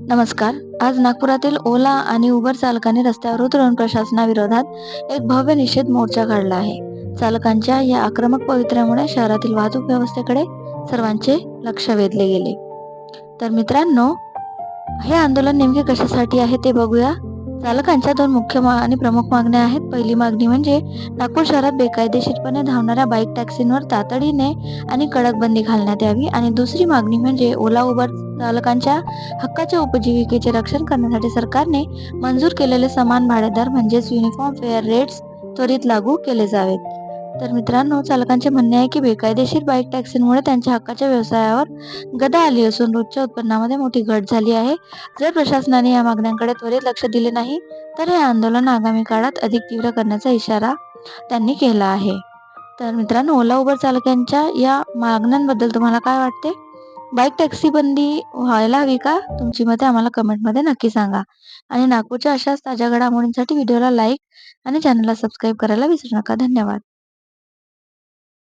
नमस्कार. आज नागपुरातील ओला आणि उबर चालकांनी रस्त्यावर उतरून प्रशासनाविरोधात एक भव्य निषेध मोर्चा काढला आहे. चालकांच्या या आक्रमक पवित्र्यामुळे शहरातील वाहतूक व्यवस्थेकडे सर्वांचे लक्ष वेधले गेले. तर मित्रांनो, हे आंदोलन नेमके कशासाठी आहे ते बघूया. चालकांच्या दोन मुख्य आणि प्रमुख मागण्या आहेत. पहिली मागणी म्हणजे नागपूर शहरात बेकायदेशीरपणे धावणाऱ्या बाईक टॅक्सींवर तातडीने आणि कडक बंदी घालण्यात यावी आणि दुसरी मागणी म्हणजे ओला उबर चालकांच्या हक्काच्या उपजीविकेचे रक्षण करण्यासाठी सरकारने मंजूर केलेले समान भाडेदर म्हणजेच युनिफॉर्म फेअर रेट्स त्वरित लागू केले जावेत. तर मित्रांनो, चालकांचे म्हणणे आहे की बेकायदेशीर बाईक टॅक्सींमुळे त्यांच्या हक्काच्या व्यवसायावर गदा आली असून रोजच्या उत्पन्नामध्ये मोठी घट झाली आहे. जर प्रशासनाने या मागण्यांकडे त्वरित लक्ष दिले नाही, तर हे आंदोलन आगामी काळात अधिक तीव्र करण्याचा इशारा त्यांनी केला आहे. तर मित्रांनो, ओला उबर चालकांच्या या मागण्यांबद्दल तुम्हाला काय वाटते? बाईक टॅक्सी बंदी व्हायला हवी का? तुमची मते आम्हाला कमेंटमध्ये नक्की सांगा. आणि नागपूरच्या अशाच ताज्या घडामोडींसाठी व्हिडिओला लाईक आणि चॅनलला सबस्क्राईब करायला विसरू नका. धन्यवाद.